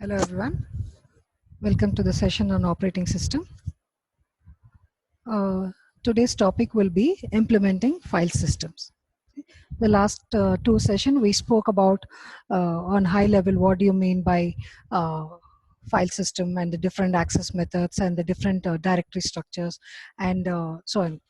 Hello everyone, welcome to the session on operating system. Today's topic will be implementing file systems. The last two sessions we spoke about on high level what do you mean by file system and the different access methods and the different directory structures and so on.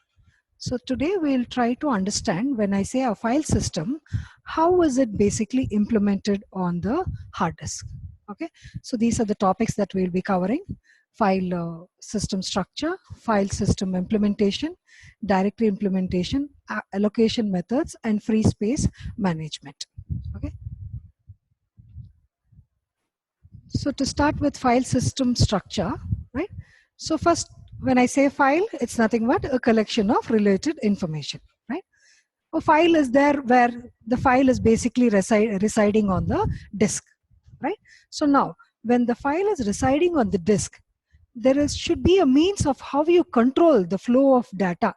So today we'll try to understand when I say a file system, how is it basically implemented on the hard disk. Okay, so these are the topics that we'll be covering: file system structure, file system implementation, directory implementation, allocation methods, and free space management. Okay, so to start with file system structure, right? So first, when I say file, it's nothing but a collection of related information, right? A file is there where the file is basically residing on the disk, right? So now, when the file is residing on the disk, should be a means of how you control the flow of data.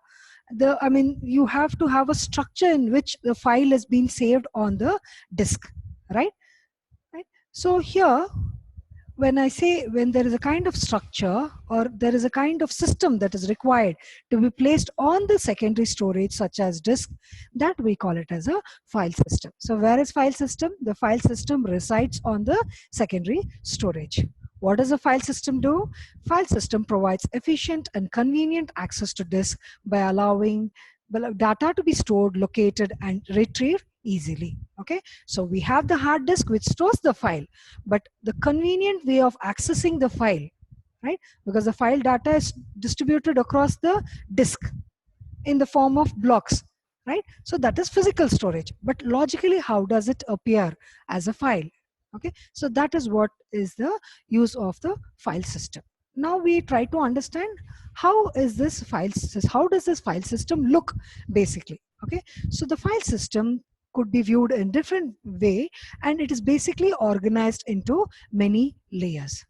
You have to have a structure in which the file is being saved on the disk, right? Right. So here, when there is a kind of structure or there is a kind of system that is required to be placed on the secondary storage such as disk, that we call it as a file system. So where is file system? The file system resides on the secondary storage. What does a file system do? File system provides efficient and convenient access to disk by allowing data to be stored, located, and retrieved easily. Okay, so we have the hard disk which stores the file, but the convenient way of accessing the file, right? Because the file data is distributed across the disk in the form of blocks, right? So that is physical storage, but logically, how does it appear as a file? Okay, so that is what is the use of the file system. Now we try to understand how does this file system look basically. Okay, so the file system could be viewed in different way, and it is basically organized into many layers.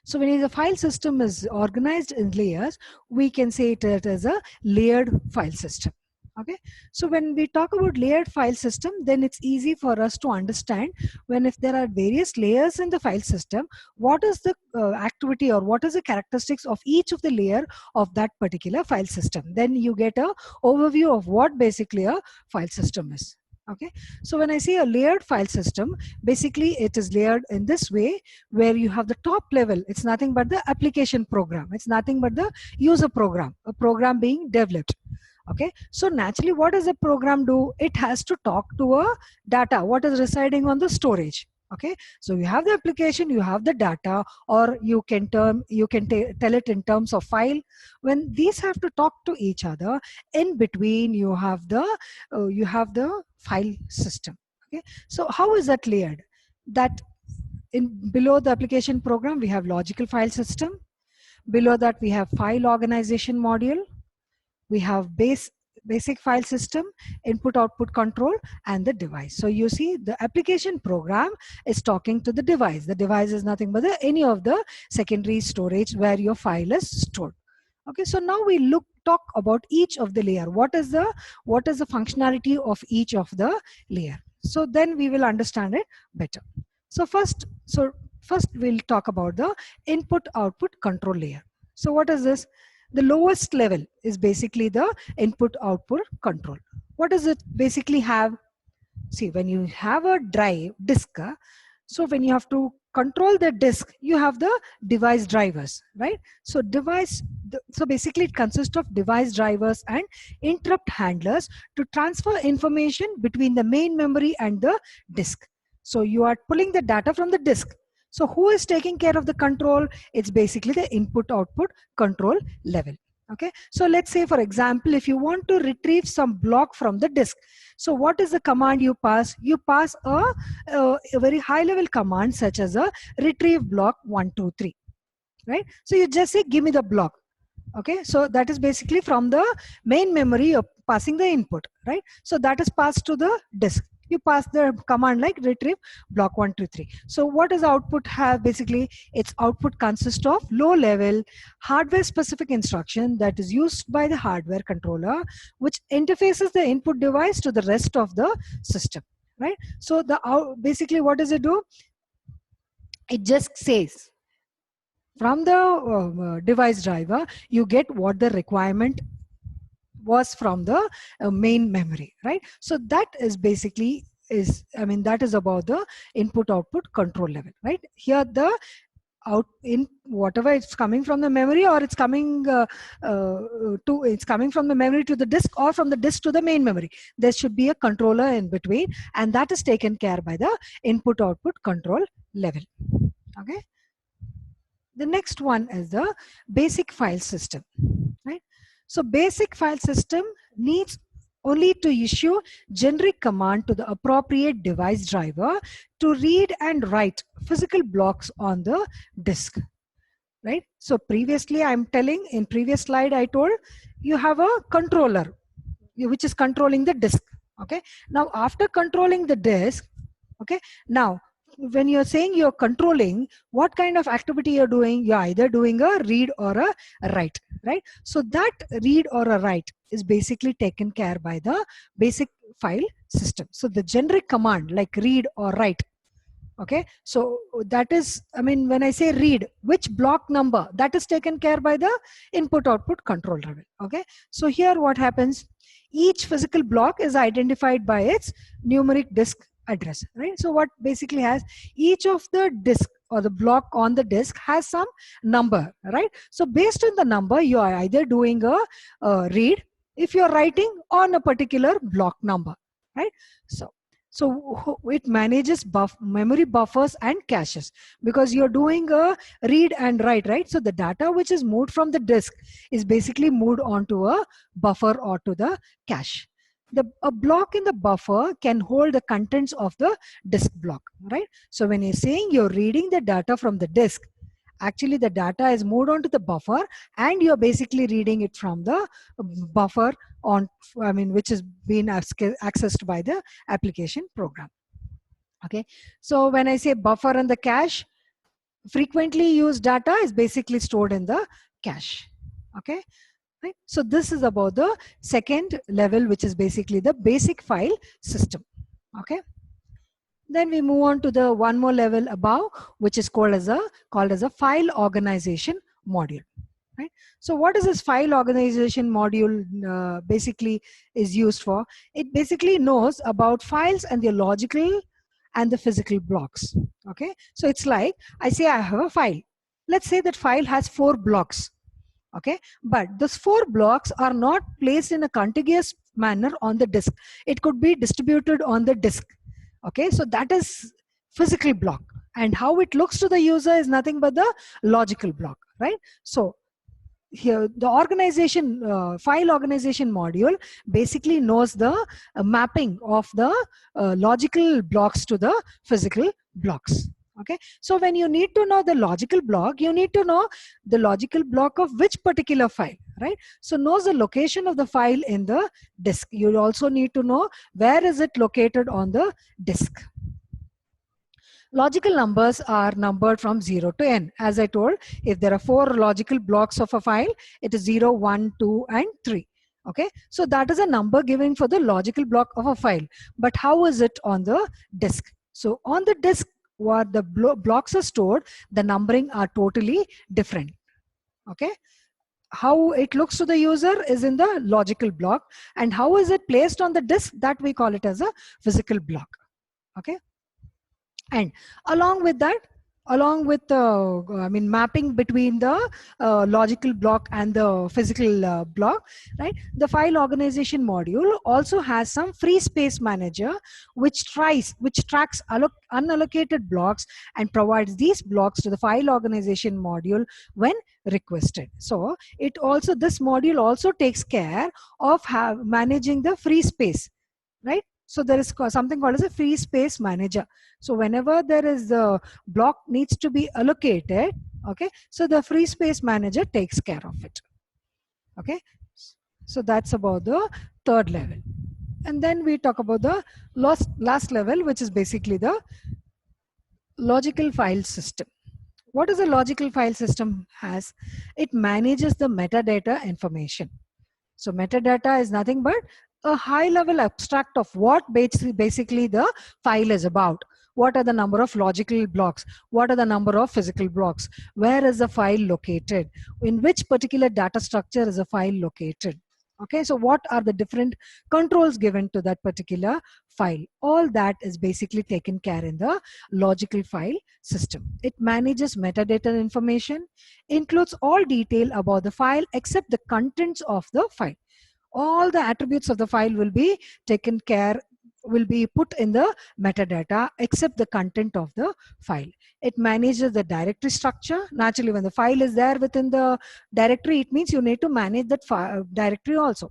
So when the file system is organized in layers, we can say it as a layered file system. Okay, so when we talk about layered file system, then it's easy for us to understand when if there are various layers in the file system, what is the activity or what is the characteristics of each of the layer of that particular file system. Then you get a overview of what basically a file system is. Okay, so when I say a layered file system, basically it is layered in this way where you have the top level, it's nothing but the application program, it's nothing but the user program, a program being developed. Okay, so naturally what does a program do? It has to talk to a data what is residing on the storage. Okay, so you have the application, you have the data, or you can tell it in terms of file. When these have to talk to each other, in between you have the file system. Okay, so how is that layered? That in below the application program we have logical file system. Below that we have file organization module. We have basic file system, input output control, and the device. So you see the application program is talking to the device. The device is nothing but any of the secondary storage where your file is stored. Okay, so now we talk about each of the layer. What is the functionality of each of the layer? So then we will understand it better. So first we'll talk about the input output control layer. So what is this? The lowest level is basically the input output control. What does it basically have? See, when you have a disk, so when you have to control the disk, you have the device drivers, right? So so basically it consists of device drivers and interrupt handlers to transfer information between the main memory and the disk. So you are pulling the data from the disk. So who is taking care of the control? It's basically the input output control level. Okay, so let's say for example, if you want to retrieve some block from the disk, so what is the command you pass? You pass a very high level command such as a retrieve block 123, right? So you just say give me the block. Okay, so that is basically from the main memory of passing the input, right? So that is passed to the disk. You pass the command like retrieve block 123. So what does output have? Basically its output consists of low level hardware specific instruction that is used by the hardware controller, which interfaces the input device to the rest of the system, right? So basically what does it do? it just says from the device driver, you get what the requirement was from the main memory, right? So that is basically is, I mean, that is about the input output control level, right? Here the out in whatever it's coming from the memory, or it's coming it's coming from the memory to the disk, or from the disk to the main memory, there should be a controller in between, and that is taken care by the input output control level. Okay, the next one is the basic file system, right? So basic file system needs only to issue generic command to the appropriate device driver to read and write physical blocks on the disk, right? So previously, I'm telling in previous slide, I told you have a controller which is controlling the disk. Okay, now after controlling the disk, okay, now when you're saying you're controlling, what kind of activity you're doing? You're either doing a read or a write, right? So that read or a write is basically taken care by the basic file system. So the generic command like read or write, okay, so that is, I mean, when I say read, which block number, that is taken care by the input output control level. Okay, so here what happens, each physical block is identified by its numeric disk address, right? So what basically has, each of the disk or the block on the disk has some number, right? So based on the number, you are either doing a read if you're writing on a particular block number, right? So it manages memory buffers and caches, because you're doing a read and write, right? So the data which is moved from the disk is basically moved onto a buffer or to the cache. A block in the buffer can hold the contents of the disk block, right? So when you're saying you're reading the data from the disk, actually the data is moved onto the buffer, and you're basically reading it from the buffer on, I mean, which is being accessed by the application program. Okay, so when I say buffer and the cache, frequently used data is basically stored in the cache. Okay, right? So this is about the second level, which is basically the basic file system. Okay, then we move on to the one more level above, which is called as a file organization module. Right? So what is this file organization module basically is used for? It basically knows about files and their logical and the physical blocks. Okay, so it's like I say I have a file. Let's say that file has 4 blocks. Okay, but those 4 blocks are not placed in a contiguous manner on the disk. It could be distributed on the disk. Okay, so that is physical block, and how it looks to the user is nothing but the logical block, right? So here the organization file organization module basically knows the mapping of the logical blocks to the physical blocks. Okay, so when you need to know the logical block, you need to know the logical block of which particular file, right? So knows the location of the file in the disk. You also need to know where is it located on the disk. Logical numbers are numbered from 0 to n. As I told, if there are 4 logical blocks of a file, it is 0, 1, 2, and 3. Okay, so that is a number given for the logical block of a file. But how is it on the disk? So on the disk, where the blocks are stored, the numbering are totally different. Okay, how it looks to the user is in the logical block, and how is it placed on the disk, that we call it as a physical block. Okay, and along with that, along with the I mean mapping between the logical block and the physical block, right? The file organization module also has some free space manager which tracks unallocated blocks and provides these blocks to the file organization module when requested. So it also, this module also takes care of managing the free space, right? So there is something called as a free space manager. So whenever there is the block needs to be allocated, okay, so the free space manager takes care of it. Okay, so that's about the third level. And then we talk about the last level, which is basically the logical file system. What does a logical file system has? It manages the metadata information. So metadata is nothing but a high level abstract of what basically the file is about. What are the number of logical blocks? What are the number of physical blocks? Where is the file located? In which particular data structure is a file located? Okay, so what are the different controls given to that particular file? All that is basically taken care in the logical file system. It manages metadata information, includes all detail about the file except the contents of the file. All the attributes of the file will be taken care, will be put in the metadata except the content of the file. It manages the directory structure. Naturally, when the file is there within the directory, it means you need to manage that directory also.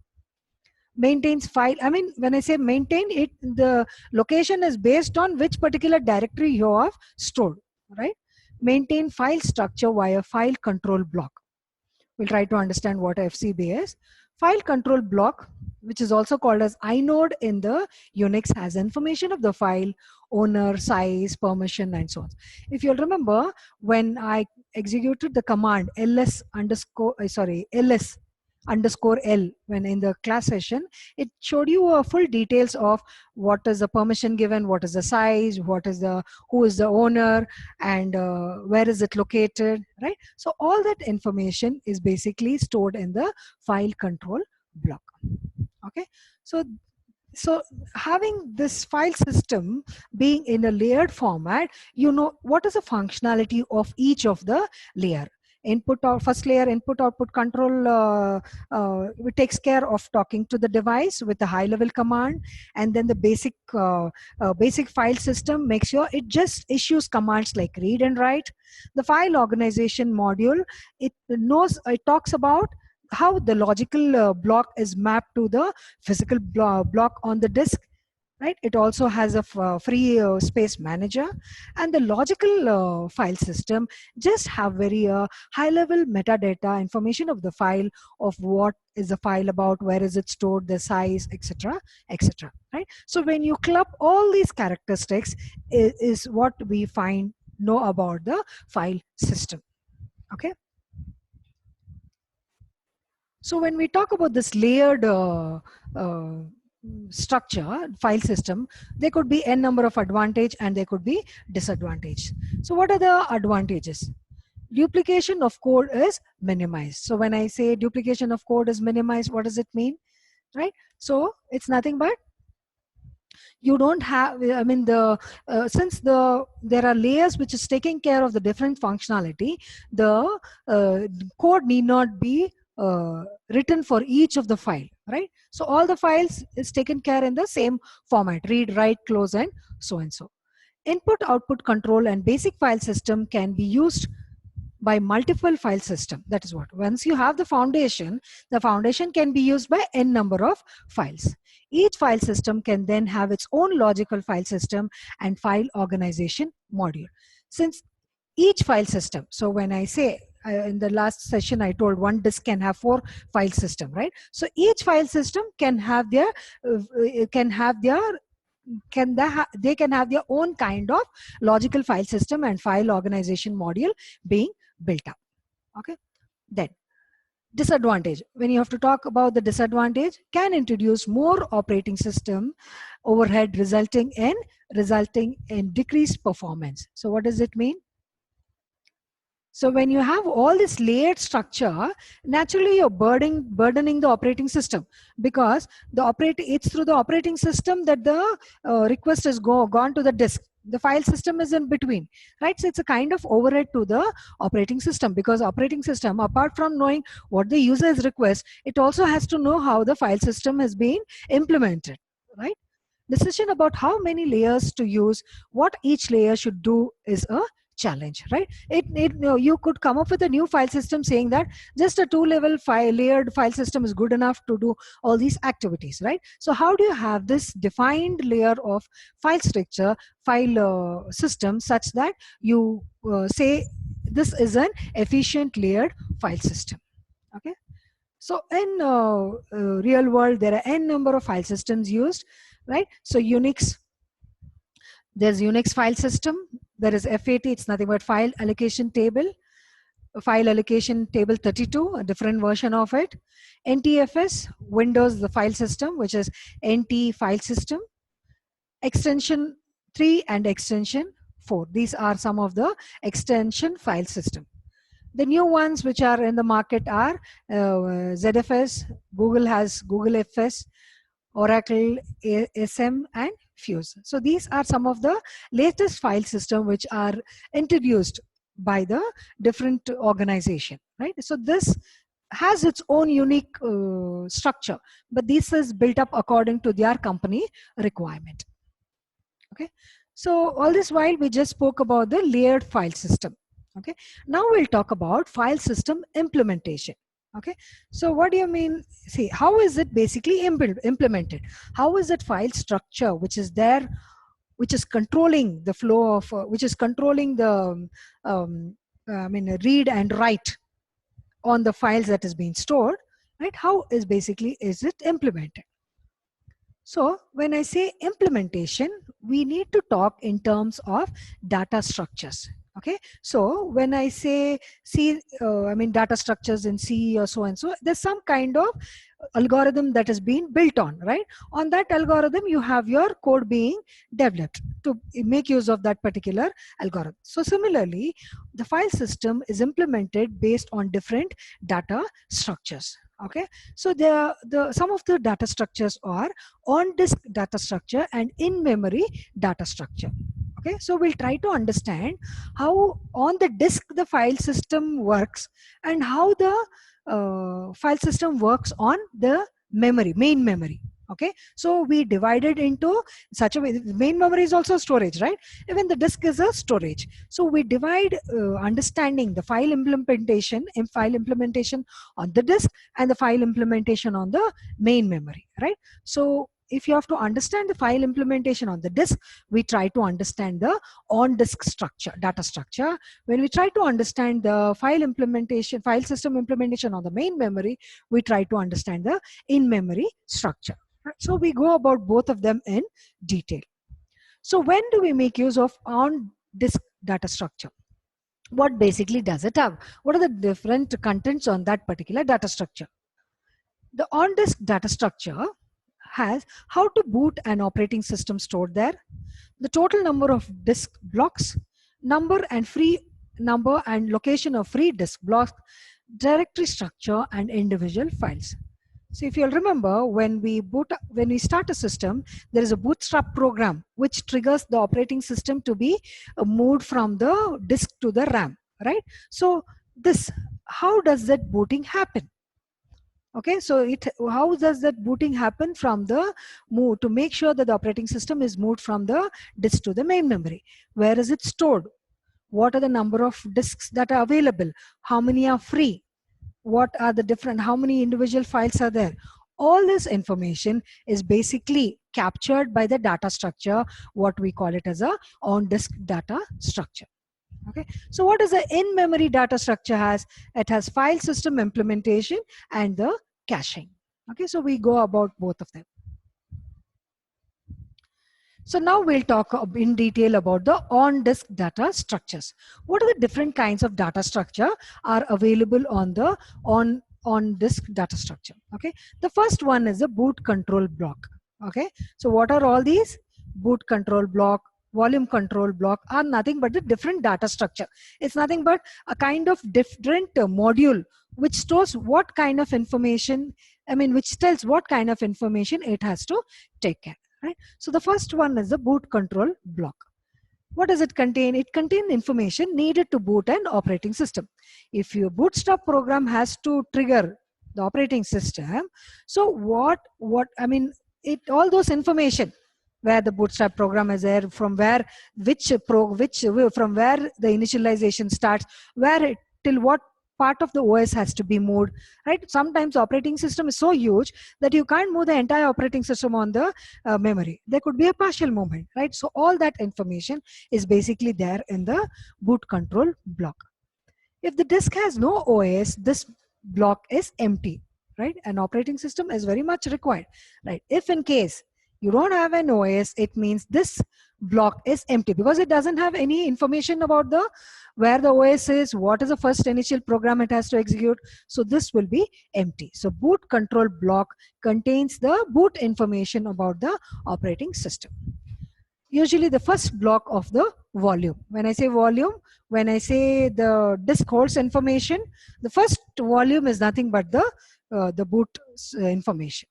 Maintains file, I mean, when I say maintain it, the location is based on which particular directory you have stored, right? Maintain file structure via file control block. We'll try to understand what FCB is. File control block, which is also called as inode in the Unix, has information of the file, owner, size, permission, and so on. If you'll remember, when I executed the command ls underscore L when in the class session, it showed you full details of what is the permission given, what is the size, what is the, who is the owner, and where is it located, right? So all that information is basically stored in the file control block. Okay, so having this file system being in a layered format, you know what is the functionality of each of the layer. Input or first layer, input output control, it takes care of talking to the device with a high level command, and then the basic file system makes sure it just issues commands like read and write. The file organization module, it knows, it talks about how the logical block is mapped to the physical block on the disk, right? It also has a free space manager, and the logical file system just have very high level metadata information of the file, of what is the file about, where is it stored, the size, etc., etc., right? So when you club all these characteristics is what we know about the file system. Okay, so when we talk about this layered structure, file system, there could be n number of advantage and there could be disadvantage. So what are the advantages? Duplication of code is minimized. So when I say duplication of code is minimized, what does it mean, right? So it's nothing but you don't have, I mean, since there are layers which is taking care of the different functionality, the code need not be written for each of the file, right? So all the files is taken care in the same format: read, write, close, and so and so. Input output control and basic file system can be used by multiple file system. That is what, once you have the foundation can be used by n number of files. Each file system can then have its own logical file system and file organization module. Since each file system, so when I say in the last session I told one disk can have 4 file system, right? So each file system can have their they can have their own kind of logical file system and file organization module being built up. Okay, then disadvantage, when you have to talk about the disadvantage, can introduce more operating system overhead resulting in decreased performance. So what does it mean? So when you have all this layered structure, naturally you're burdening the operating system, because it's through the operating system that the request has gone to the disk. The file system is in between, right? So it's a kind of overhead to the operating system, because operating system, apart from knowing what the user's request, it also has to know how the file system has been implemented, right? Decision about how many layers to use, what each layer should do, is a challenge, right? You could come up with a new file system saying that just a 2-level layered file system is good enough to do all these activities, right? So how do you have this defined layer of file structure, file system, such that you say this is an efficient layered file system? Okay, so in real world there are n number of file systems used, right? So there's Unix file system, there is FAT, it's nothing but file allocation table, 32, a different version of it. NTFS, Windows, the file system, which is NT file system. Extension 3 and extension 4. These are some of the extension file system. The new ones which are in the market are ZFS, Google has Google FS, Oracle SM, and Fuse. So these are some of the latest file system which are introduced by the different organization, right? So this has its own unique structure, but this is built up according to their company requirement. Okay, so all this while we just spoke about the layered file system. Okay, now we'll talk about file system implementation. Okay, so what do you mean? See, how is it basically implemented? How is that file structure which is there, which is controlling the flow of, which is controlling the, read and write on the files that is being stored, right? How is basically is it implemented? So when I say implementation, we need to talk in terms of data structures. Okay, so when I say data structures in C or so and so, there's some kind of algorithm that is being built on, right? On that algorithm, you have your code being developed to make use of that particular algorithm. So similarly, the file system is implemented based on different data structures. Okay, so some of the data structures are on disk data structure and in memory data structure. Okay, so we'll try to understand how on the disk the file system works and how the file system works on the memory, main memory. Okay, so we divided into such a way. Main memory is also storage, right? Even the disk is a storage. So we divide understanding the file implementation on the disk and the file implementation on the main memory, right? So if you have to understand the file implementation on the disk, we try to understand the on-disk structure, data structure. When we try to understand the file system implementation on the main memory, we try to understand the in-memory structure. So we go about both of them in detail. So when do we make use of on-disk data structure? What basically does it have? What are the different contents on that particular data structure? The on-disk data structure has how to boot an operating system stored there, the total number of disk blocks, number and location of free disk blocks, directory structure, and individual files. So if you'll remember, when we start a system, there is a bootstrap program which triggers the operating system to be moved from the disk to the RAM, right? So how does that booting happen? Okay, so how does that booting happen from the move to make sure that the operating system is moved from the disk to the main memory? Where is it stored? What are the number of disks that are available? How many are free? What are the different, how many individual files are there? All this information is basically captured by the data structure, what we call it as a on-disk data structure. Okay, so what does the in-memory data structure has? It has file system implementation and the caching. Okay, so we go about both of them. So now we'll talk in detail about the on-disk data structures. What are the different kinds of data structure are available on the on-disk data structure? Okay, the first one is a boot control block. Okay, so what are all these? Boot control block, volume control block are nothing but the different data structure. It's nothing but a kind of different module which stores what kind of information, which tells what kind of information it has to take care. Right? So the first one is the boot control block. What does it contain? It contains information needed to boot an operating system. If your bootstrap program has to trigger the operating system, so all those information, where the bootstrap program is there, from where from where the initialization starts, till what part of the OS has to be moved, right? Sometimes the operating system is so huge that you can't move the entire operating system on the memory. There could be a partial movement, right? So all that information is basically there in the boot control block. If the disk has no OS, this block is empty, right? An operating system is very much required, right? If in case you don't have an OS, it means this block is empty because it doesn't have any information about where the OS is, what is the first initial program it has to execute. So this will be empty. So boot control block contains the boot information about the operating system. usually the first block of the volume. When I say volume, when I say the disk holds information, the first volume is nothing but the boot information.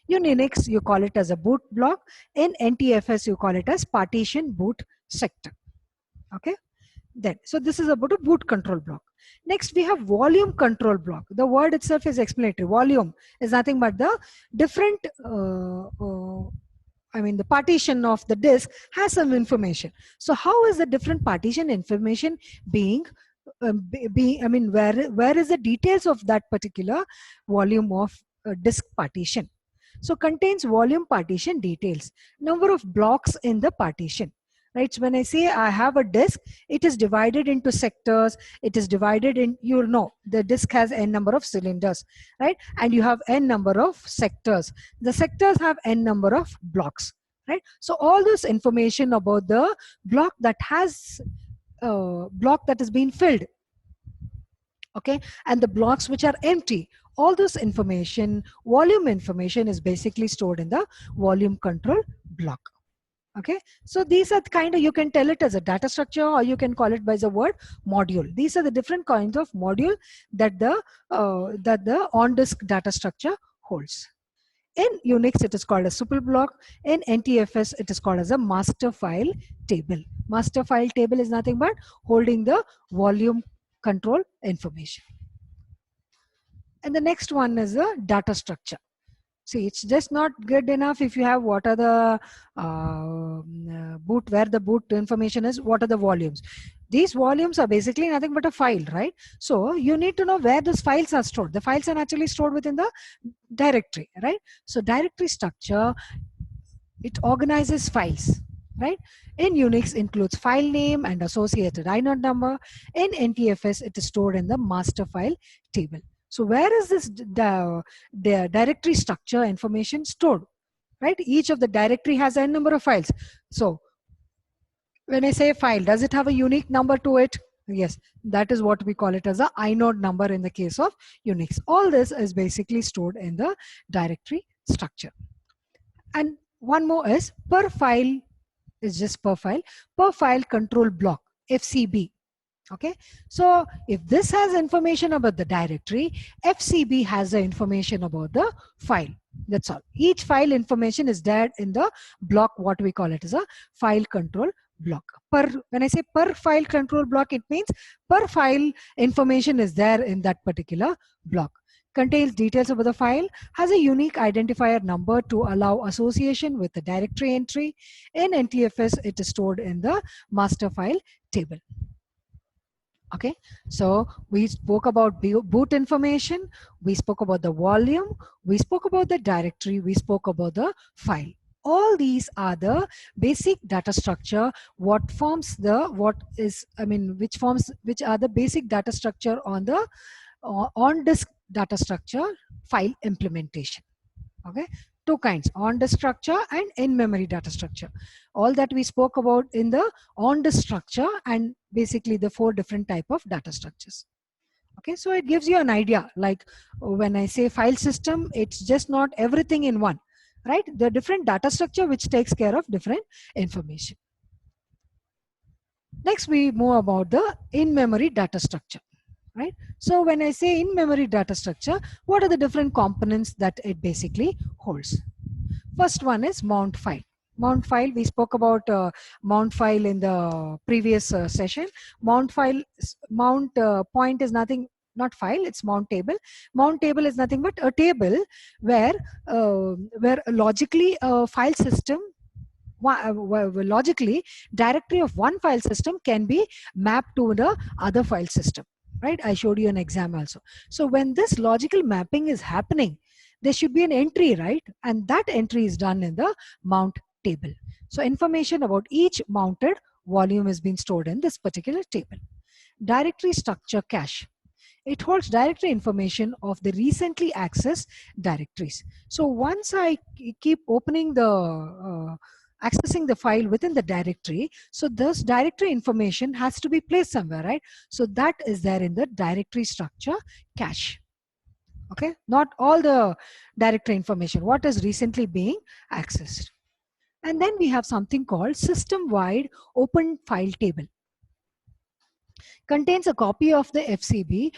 In Unix, you call it as a boot block. In NTFS, you call it as partition boot sector. Okay. Then, so this is about a boot control block. Next, we have volume control block. The word itself is explanatory. Volume is nothing but the different, the partition of the disk has some information. So how is the different partition information being, where is the details of that particular volume of disk partition? So contains volume partition details, number of blocks in the partition. Right, so when I say I have a disk, it is divided into sectors. It is divided in, the disk has n number of cylinders, right? And you have n number of sectors. The sectors have n number of blocks, right? So all this information about the block that has been filled, okay, and the blocks which are empty, all this information, volume information, is basically stored in the volume control block. Okay, so these are kind of, you can tell it as a data structure, or you can call it by the word module. These are the different kinds of module that the on-disk data structure holds. In Unix, it is called a tuple block. In NTFS, it is called as a master file table. Master file table is nothing but holding the volume control information. And the next one is the data structure. See, it's just not good enough if you have what are the boot, where the boot information is, what are the volumes. These volumes are basically nothing but a file, right? So you need to know where those files are stored. The files are actually stored within the directory, right? So directory structure, it organizes files, right? In Unix, includes file name and associated inode number. In NTFS, it is stored in the master file table. So where is this the directory structure information stored, right? Each of the directory has n number of files. So when I say file, does it have a unique number to it? Yes, that is what we call it as a inode number in the case of Unix. All this is basically stored in the directory structure. And one more is per file, is just per file control block, FCB. Okay, so if this has information about the directory, FCB has the information about the file. That's all. Each file information is there in the block, what we call it as a file control block. When I say per file control block, it means per file information is there in that particular block. Contains details about the file, has a unique identifier number to allow association with the directory entry. In NTFS, it is stored in the master file table. Okay, so we spoke about boot information, we spoke about the volume, we spoke about the directory, we spoke about the file. All these are the basic data structure, which are the basic data structure on the on-disk data structure file implementation. Okay, two kinds, on-disk structure and in-memory data structure. All that we spoke about in the on-disk structure, and basically the 4 different type of data structures. Okay, so it gives you an idea, like when I say file system, it's just not everything in one, right? The different data structure which takes care of different information. Next, we move about the in-memory data structure. Right? So when I say in-memory data structure, what are the different components that it basically holds? First one is mount file. Mount file, we spoke about mount file in the previous session. Mount file, point is nothing, not file, it's mount table. Mount table is nothing but a table where logically a file system, logically directory of one file system can be mapped to the other file system. Right? I showed you an exam also. So when this logical mapping is happening, there should be an entry, right? And that entry is done in the mount table. So information about each mounted volume is being stored in this particular table. Directory structure cache. It holds directory information of the recently accessed directories. So once I keep opening the accessing the file within the directory, so this directory information has to be placed somewhere, right? So that is there in the directory structure cache. Okay, not all the directory information, what is recently being accessed. And then we have something called system-wide open file table. Contains a copy of the FCB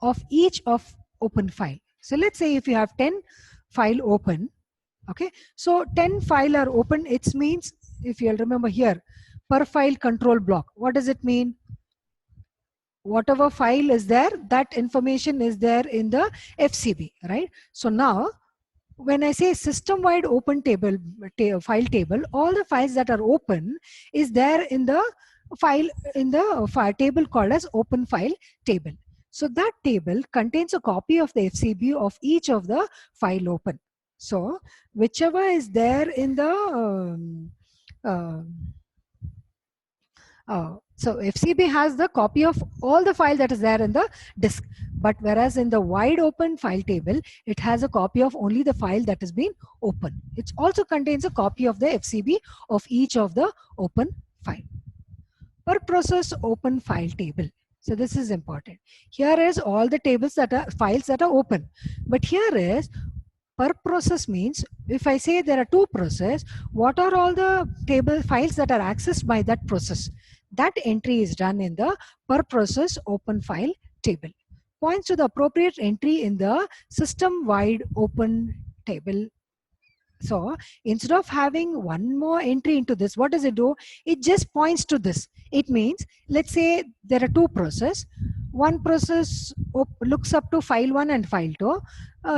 of each of open file. So let's say if you have 10 file open, okay, so 10 file are open, it means, if you'll remember here, per file control block. What does it mean? Whatever file is there, that information is there in the FCB, right? So now when I say system-wide open table, file table, all the files that are open is there in the file, in the file table called as open file table. So that table contains a copy of the FCB of each of the file open. So whichever is there in the so FCB has the copy of all the file that is there in the disk, but whereas in the wide open file table, it has a copy of only the file that has been open. It also contains a copy of the FCB of each of the open file. Per process open file table. So this is important. Here is all the tables that are files that are open, but here is per process means if I say there are two processes, what are all the table files that are accessed by that process? That entry is done in the per process open file table. Points to the appropriate entry in the system wide open table. So instead of having one more entry into this, what does it do? It just points to this. It means, let's say there are two processes. One process looks up to file 1 and file 2.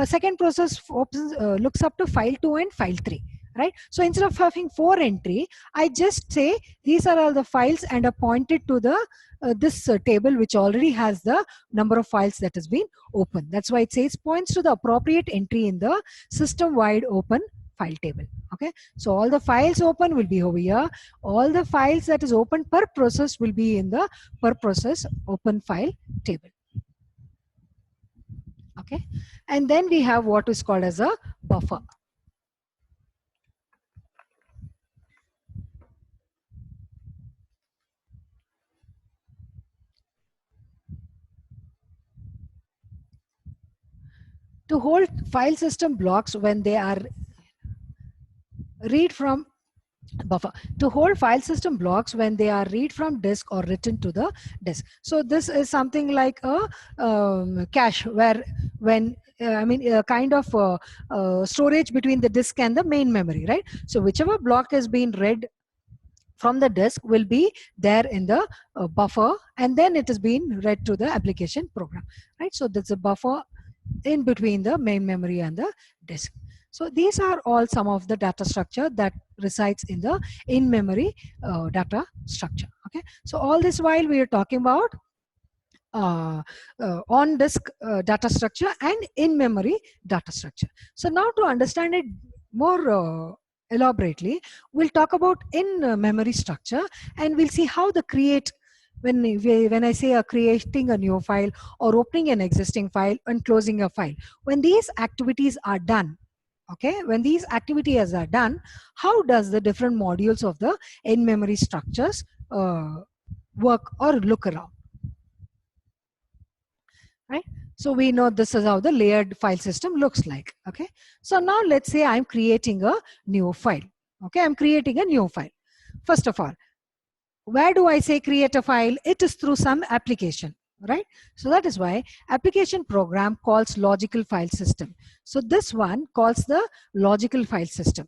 Second process looks up to file 2 and file 3. Right? So instead of having 4 entry, I just say these are all the files and are pointed to the this table which already has the number of files that has been open. That's why it says points to the appropriate entry in the system-wide open file table. Okay, so all the files open will be over here. All the files that is open per process will be in the per process open file table. Okay, and then we have what is called as a buffer. To hold file system blocks when they are read from buffer, to hold file system blocks when they are read from disk or written to the disk. So this is something like a cache where when a kind of storage between the disk and the main memory, right? So whichever block is being read from the disk will be there in the buffer, and then it is being read to the application program, right? So there's a buffer in between the main memory and the disk. So these are all some of the data structure that resides in the in-memory data structure. Okay, so all this while we are talking about on-disk data structure and in-memory data structure. So now to understand it more elaborately, we'll talk about in-memory structure, and we'll see how the create, when I say creating a new file or opening an existing file and closing a file, when these activities are done, okay, when these activities are done, how does the different modules of the in-memory structures work or look around, right? So we know this is how the layered file system looks like. Okay, so now let's say I'm creating a new file. Okay, I'm creating a new file. First of all, where do I say create a file? It is through some application, right? So that is why application program calls logical file system. So this one calls the logical file system,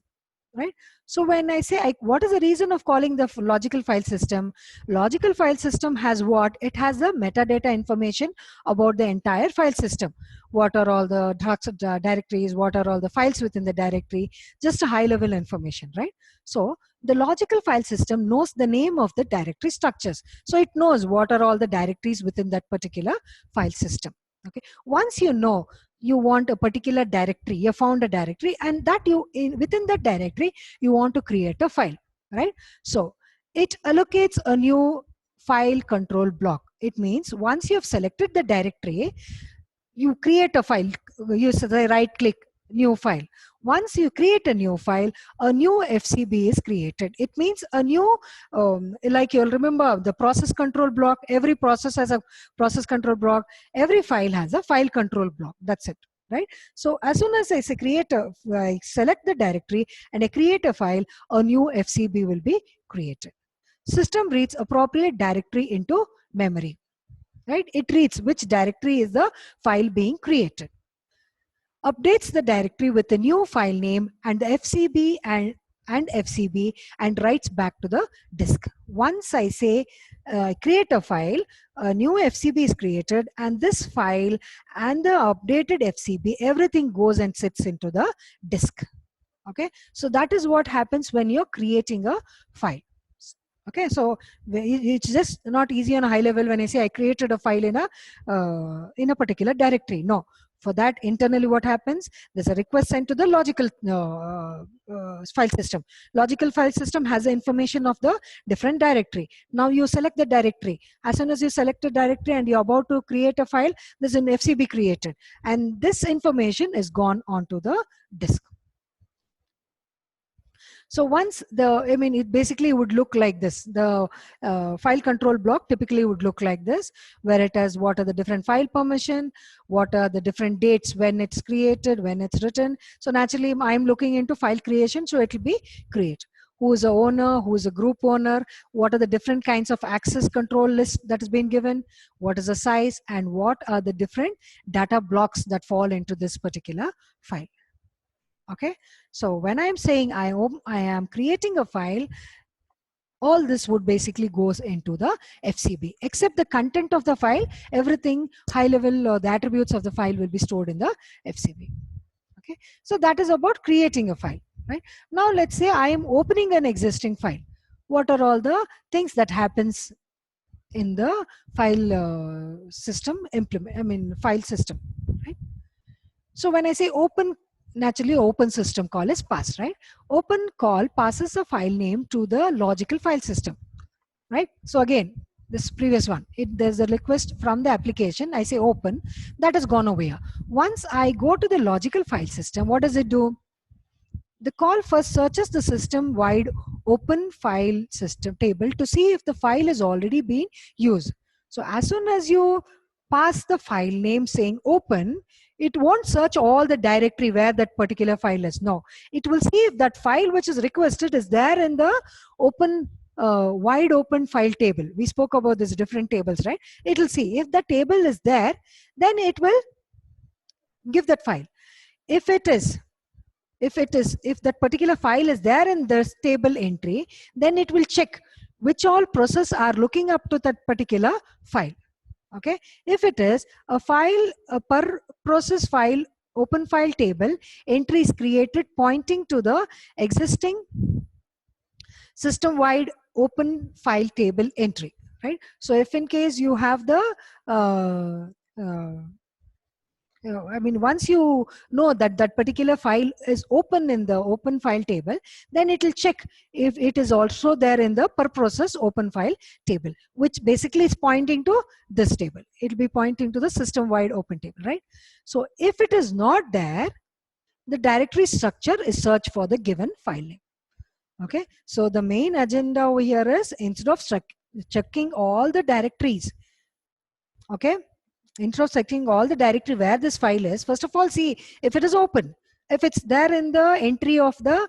right? So when I say what is the reason of calling the logical file system? Logical file system has what? It has the metadata information about the entire file system. What are all the directories? What are all the files within the directory? Just a high level information, right? So the logical file system knows the name of the directory structures. So it knows what are all the directories within that particular file system. Okay. Once you know you want a particular directory, you found a directory, and that within that directory you want to create a file, right? So it allocates a new file control block. It means once you have selected the directory, you create a file, you say right click, new file. Once you create a new file, a new FCB is created. It means a new, like you'll remember the process control block, every process has a process control block, every file has a file control block, that's it. right? So as soon as I say I select the directory and I create a file, a new FCB will be created. System reads appropriate directory into memory, right? It reads which directory is the file being created, updates the directory with the new file name and the FCB and FCB, and writes back to the disk. Once I say create a file, a new FCB is created, and this file and the updated FCB, everything goes and sits into the disk. Okay, so that is what happens when you're creating a file. Okay, so it's just not easy on a high level when I say I created a file in a particular directory. No, for that internally what happens, there's a request sent to the logical file system. Logical file system has the information of the different directory. Now you select the directory. As soon as you select a directory and you're about to create a file, there's an FCB created, and this information is gone onto the disk. So once it basically would look like this. The file control block typically would look like this, where it has what are the different file permission, what are the different dates when it's created, when it's written. So naturally I'm looking into file creation, so it will be create. Who is a owner, who is a group owner, what are the different kinds of access control list that has been given, what is the size, and what are the different data blocks that fall into this particular file. Okay, so when I'm saying I am creating a file, all this would basically goes into the FCB, except the content of the file. Everything high level, the attributes of the file will be stored in the FCB. Okay, so that is about creating a file, right? Now let's say I am opening an existing file. What are all the things that happens in the file system file system, right? So when I say open, naturally open system call is passed, right? Open call passes a file name to the logical file system, right? So again, this previous one, there's a request from the application. I say open, that has gone away. Once I go to the logical file system, what does it do? The call first searches the system wide open file system table to see if the file is already being used. So as soon as you pass the file name saying open, it won't search all the directory where that particular file is. No, it will see if that file which is requested is there in the open wide open file table. We spoke about these different tables, right? It will see if the table is there, then it will give that file. If that particular file is there in this table entry, then it will check which all process are looking up to that particular file. Okay, if it is a file, a per process file open file table, entry is created pointing to the existing system wide open file table entry, right? So if in case you have the once you know that that particular file is open in the open file table, then it will check if it is also there in the per process open file table, which basically is pointing to this table. It will be pointing to the system wide open table, right? So if it is not there, the directory structure is search for the given file name. Okay, so the main agenda over here is, instead of checking all the directories, okay, instead of checking all the directory where this file is, first of all see if it is open, if it's there in the entry of the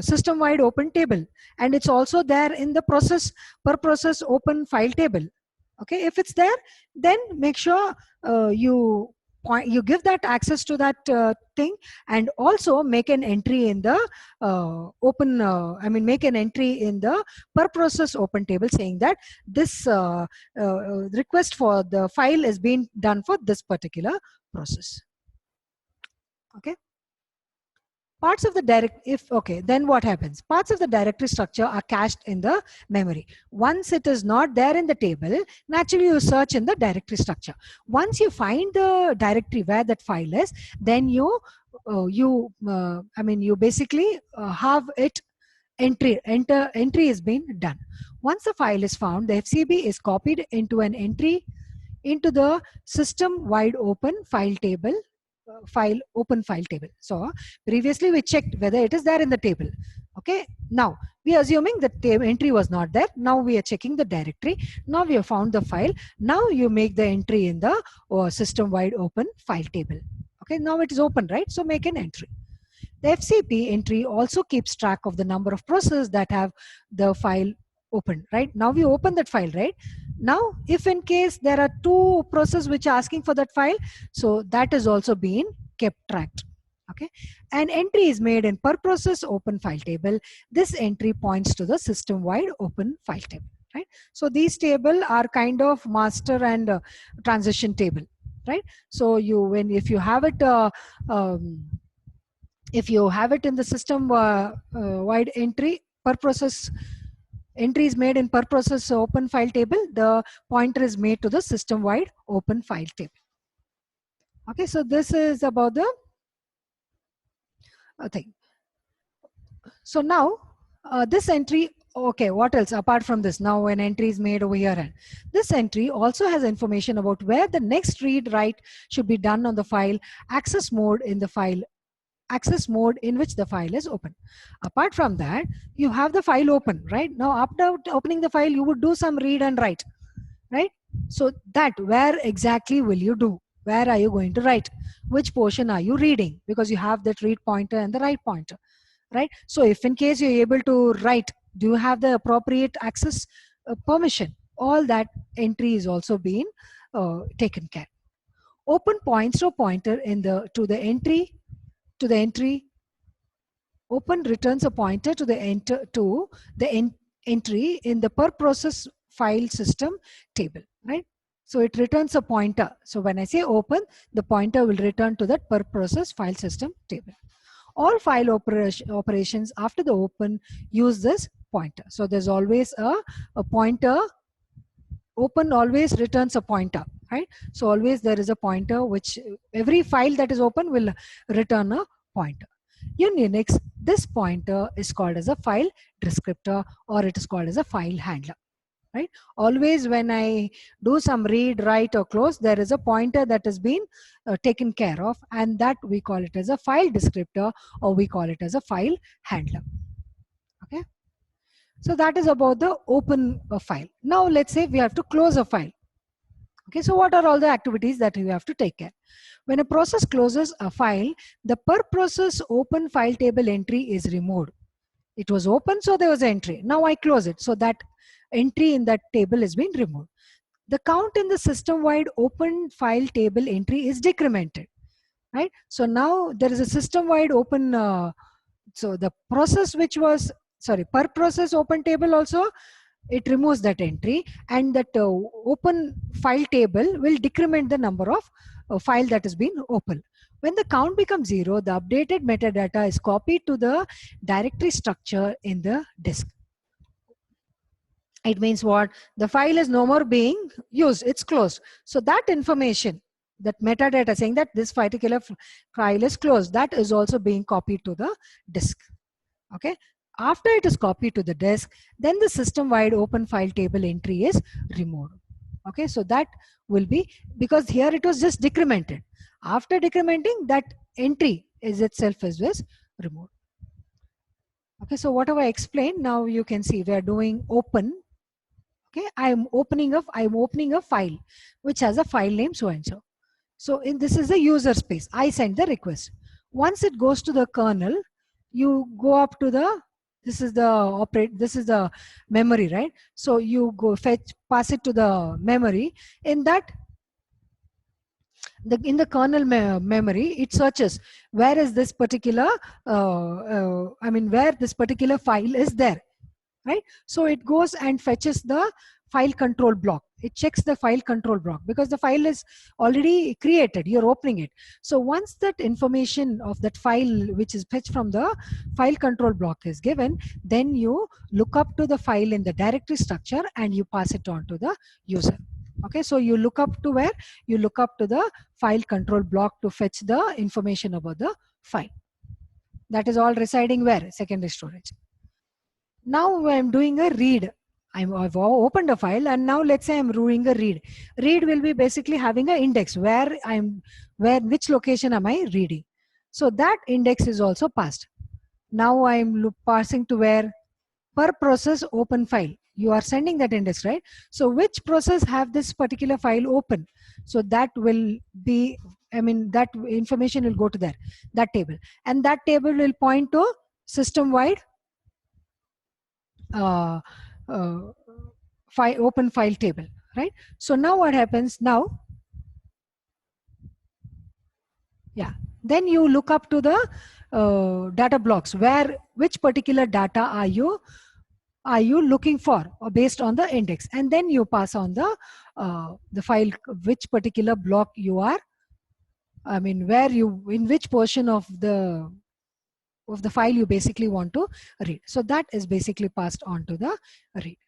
system wide open table, and it's also there in the per process open file table. Okay, if it's there, then make sure you give that access to that thing, and also make an entry in the make an entry in the per process open table saying that this request for the file is being done for this particular process. Okay, parts of the then what happens? Parts of the directory structure are cached in the memory. Once it is not there in the table, naturally you search in the directory structure. Once you find the directory where that file is, then you basically have it entry is being done. Once the file is found, the FCB is copied into an entry into the system wide open file table open file table. So previously we checked whether it is there in the table. Okay, now we are assuming that the entry was not there. Now we are checking the directory. Now we have found the file. Now you make the entry in the system wide open file table. Okay. Okay, now it is open, right? So make an entry. The FCP entry also keeps track of the number of processes that have the file open, right? Now we open that file, right? Now, if in case there are two processes which are asking for that file, so that is also being kept tracked. Okay, an entry is made in per process open file table. This entry points to the system-wide open file table, right? So these table are kind of master and transition table, right? So if you have it if you have it in the system wide entry per process, entry is made in per process open file table, the pointer is made to the system wide open file table. Okay, so this is about the thing. So now this entry, okay, what else apart from this? Now an entry is made over here, and this entry also has information about where the next read write should be done on the file, access mode in the file, access mode in which the file is open. Apart from that, you have the file open, right? Now after opening the file, you would do some read and write, right? So that where exactly will you do? Where are you going to write? Which portion are you reading? Because you have that read pointer and the write pointer, right? So if in case you're able to write, do you have the appropriate access permission? All that entry is also being taken care. Open points to pointer in the to the entry. Open returns a pointer to the entry in the per process file system table, right? So it returns a pointer. So when I say open, the pointer will return to that per process file system table. All file operations after the open use this pointer. So there's always a pointer. Open always returns a pointer, right? So always there is a pointer, which every file that is open will return a pointer. In Unix, this pointer is called as a file descriptor, or it is called as a file handler, right? Always when I do some read, write or close, there is a pointer that has been taken care of, and that we call it as a file descriptor, or we call it as a file handler. Okay, so that is about the open file. Now let's say we have to close a file. Okay, so what are all the activities that we have to take care? When a process closes a file, the per process open file table entry is removed. It was open, so there was an entry. Now I close it, so that entry in that table has been removed. The count in the system-wide open file table entry is decremented, right? So now there is a system-wide open, so the process which was, sorry, per process open table also, it removes that entry, and that open file table will decrement the number of file that has been open. When the count becomes 0, the updated metadata is copied to the directory structure in the disk. It means what? The file is no more being used, it's closed. So that information, that metadata saying that this particular file is closed, that is also being copied to the disk. Okay. After it is copied to the disk, then the system-wide open file table entry is removed. Okay, so that will be, because here it was just decremented. After decrementing, that entry is itself is removed. Okay, so whatever I explained, now you can see we are doing open. Okay, I'm opening a file which has a file name so and so. So this is the user space. I send the request. Once it goes to the kernel, you go up to the, this is the memory, right? So you go pass it to the memory. In that, in the kernel memory, it searches where is this particular, where this particular file is there, right? So it goes and fetches the file control block. It checks the file control block because the file is already created, you're opening it. So once that information of that file which is fetched from the file control block is given, then you look up to the file in the directory structure and you pass it on to the user. Okay, so you look up to where? You look up to the file control block to fetch the information about the file. That is all residing where? Secondary storage. Now I'm doing a read. I've opened a file, and now let's say I'm doing a read. Read will be basically having an index which location am I reading. So that index is also passed. Now I'm passing to where? Per process open file. You are sending that index, right? So which process have this particular file open? So that will be, I mean, that information will go to there, that table, and that table will point to system wide uh, uh, open file table, right? So now what happens now? Yeah, then you look up to the data blocks, where which particular data are you looking for, or based on the index, and then you pass on the file, which particular block you are, I mean, where you, in which portion of the file you basically want to read. So that is basically passed on to the read.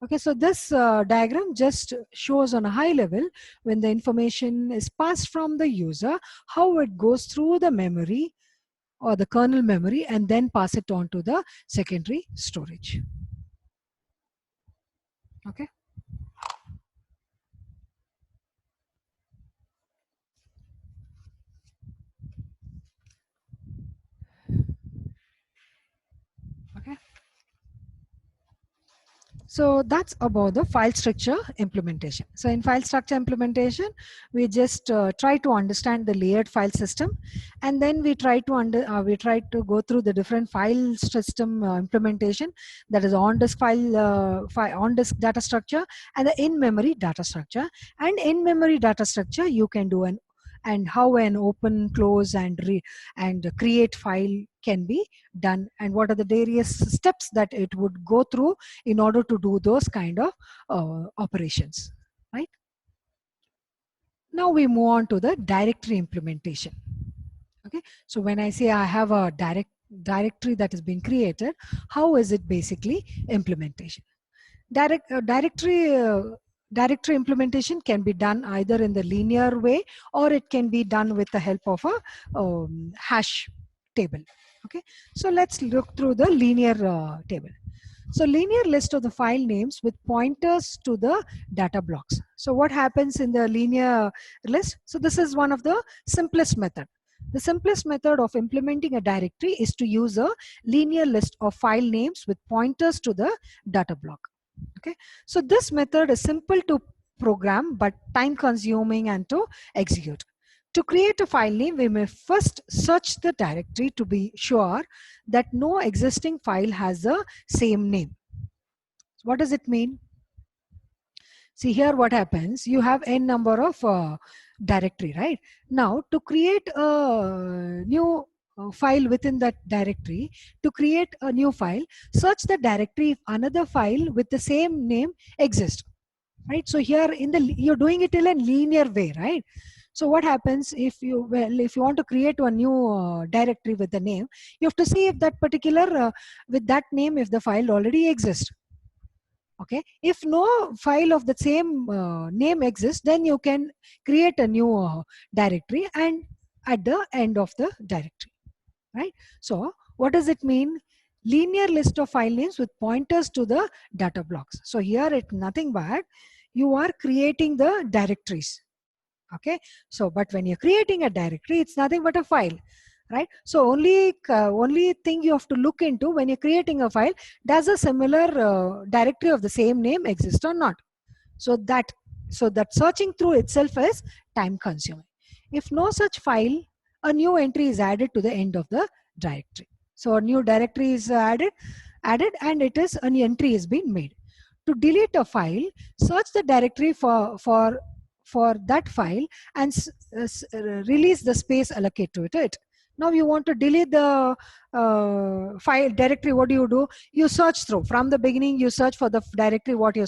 Okay, so this diagram just shows on a high level, when the information is passed from the user, how it goes through the memory or the kernel memory and then pass it on to the secondary storage. Okay. Okay. So that's about the file structure implementation. So in file structure implementation, we just try to understand the layered file system, and then we try to go through the different file system implementation, that is on disk on disk data structure and the in memory data structure. And in memory data structure, you can do and how an open, close, and create file can be done, and what are the various steps that it would go through in order to do those kind of operations, right? Now we move on to the directory implementation. Okay, so when I say I have a directory that has been created, how is it basically implementation? Directory implementation can be done either in the linear way, or it can be done with the help of a hash table. Okay, so let's look through the linear table. So linear list of the file names with pointers to the data blocks. So what happens in the linear list? So this is one of the simplest method. The simplest method of implementing a directory is to use a linear list of file names with pointers to the data block. Okay, so this method is simple to program but time consuming and to execute. To create a file name, we may first search the directory to be sure that no existing file has the same name. So what does it mean? See here what happens, you have n number of directory, right? Now to create a new file within that directory, to create a new file, search the directory if another file with the same name exists, right? So here you're doing it in a linear way, right? So what happens if you want to create a new directory with the name, you have to see if that particular with that name, if the file already exists. Okay, if no file of the same name exists, then you can create a new directory and at the end of the directory, right? So what does it mean? Linear list of file names with pointers to the data blocks. So here it's nothing but you are creating the directories. Okay, so but when you're creating a directory, it's nothing but a file, right? So only thing you have to look into when you're creating a file, does a similar directory of the same name exist or not? So that searching through itself is time consuming. If no such file, a new entry is added to the end of the directory. So a new directory is added and it is an entry is being made. To delete a file, search the directory for that file and release the space allocated to it. Now you want to delete the file directory, what do? You search through. From the beginning, you search for the directory what you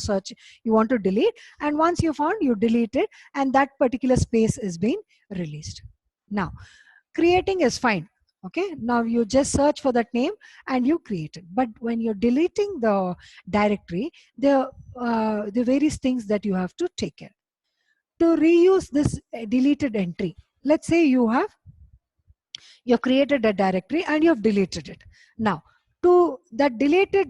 want to delete, and once you found, you delete it, and that particular space is being released. Now, creating is fine. Okay, now you just search for that name and you create it. But when you're deleting the directory, the various things that you have to take care. To reuse this deleted entry, let's say you've created a directory and you've deleted it. Now to that directory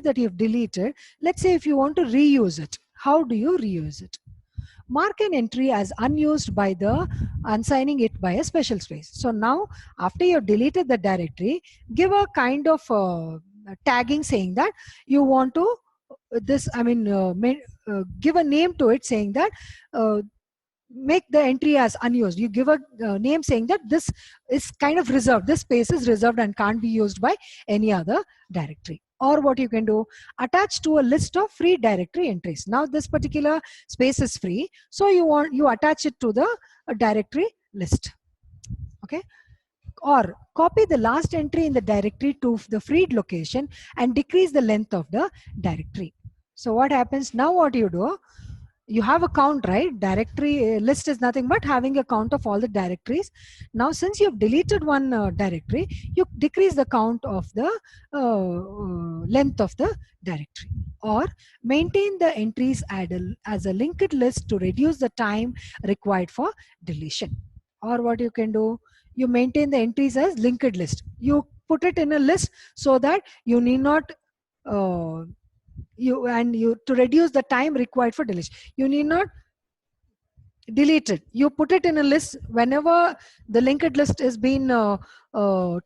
that you've deleted, let's say if you want to reuse it, how do you reuse it? Mark an entry as unused by the unsigning it by a special space. So now after you've deleted the directory, give a kind of tagging saying that you want to give a name to it, saying that make the entry as unused. You give a name saying that this is kind of reserved, this space is reserved and can't be used by any other directory. Or what you can do, attach to a list of free directory entries. Now this particular space is free, so you attach it to the directory list. Okay. Or copy the last entry in the directory to the freed location and decrease the length of the directory. So what happens now? What you do, you have a count, right? Directory list is nothing but having a count of all the directories. Now since you've deleted one directory, you decrease the count of the length of the directory. Or maintain the entries as a linked list to reduce the time required for deletion. Or what you can do, you maintain the entries as linked list. You put it in a list so that you need not to reduce the time required for deletion, you need not delete it. You put it in a list. Whenever the linked list is being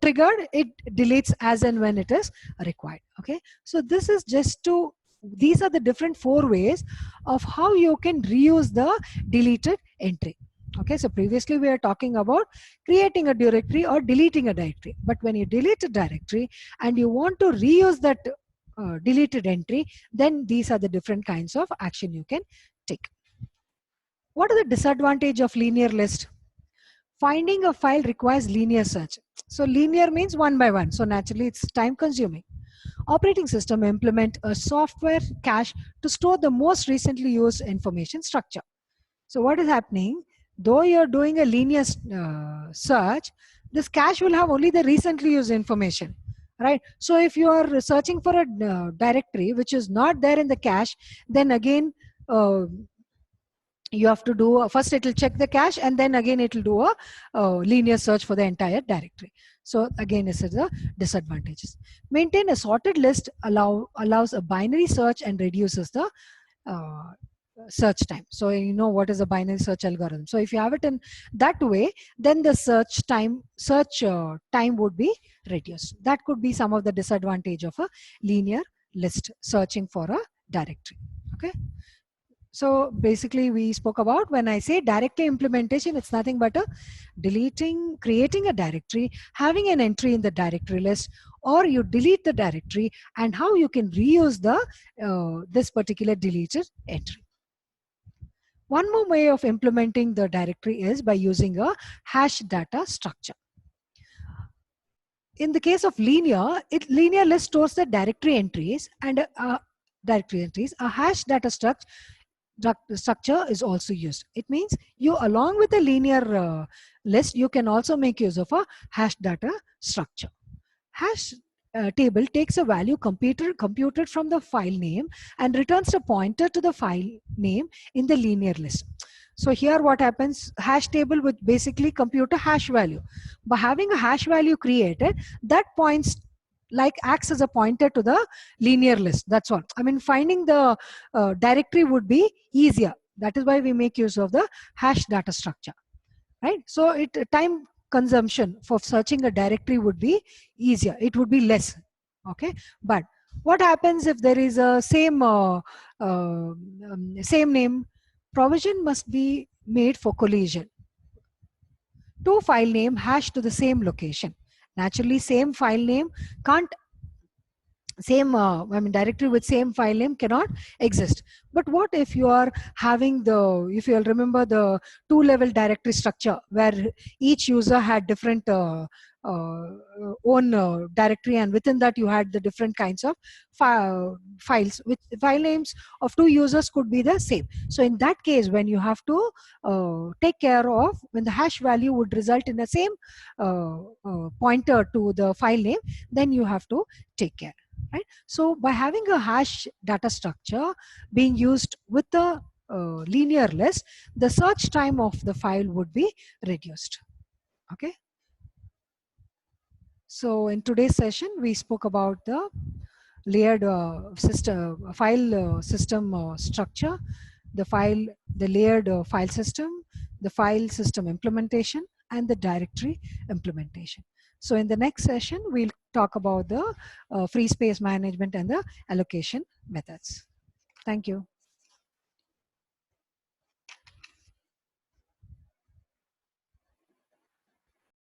triggered, it deletes as and when it is required. Okay, so this is just to, these are the different 4 ways of how you can reuse the deleted entry. Okay, so previously we are talking about creating a directory or deleting a directory. But when you delete a directory and you want to reuse that deleted entry, then these are the different kinds of action you can take. What are the disadvantage of linear list? Finding a file requires linear search. So linear means one by one. So naturally it's time consuming. Operating system implement a software cache to store the most recently used information structure. So what is happening? Though you're doing a linear search, this cache will have only the recently used information, right? So if you are searching for a directory which is not there in the cache, then again you have to do first it will check the cache and then again it will do a linear search for the entire directory. So again, this is the disadvantages. Maintain a sorted list allows a binary search and reduces the search time. So you know what is a binary search algorithm. So if you have it in that way, then the search time would be reduced. That could be some of the disadvantage of a linear list searching for a directory. Okay. So basically we spoke about, when I say directory implementation, it's nothing but a creating a directory, having an entry in the directory list, or you delete the directory and how you can reuse the this particular deleted entry. One more way of implementing the directory is by using a hash data structure. In the case of linear list stores the directory entries and a hash data structure is also used. It means you, along with the linear list, you can also make use of a hash data structure. Hash table takes a value computed from the file name and returns a pointer to the file name in the linear list. So here what happens, hash table would basically compute a hash value. By having a hash value created, that points acts as a pointer to the linear list. That's all. I mean, finding the directory would be easier. That is why we make use of the hash data structure, right? So time consumption for searching a directory would be easier. It would be less. Okay, but what happens if there is a same name? Provision must be made for collision. 2 file name hash to the same location. Naturally, same file name can't directory with same file name cannot exist. But what if you are having if you'll remember the 2-level directory structure where each user had different own directory, and within that you had the different kinds of files with file names of 2 users could be the same. So in that case, when you have to take care of, when the hash value would result in the same pointer to the file name, then you have to take care. Right? So by having a hash data structure being used with the linear list, the search time of the file would be reduced. Okay. So in today's session, we spoke about the layered file system structure, the layered file system, the file system implementation, and the directory implementation. So in the next session, we'll talk about the free space management and the allocation methods. Thank you.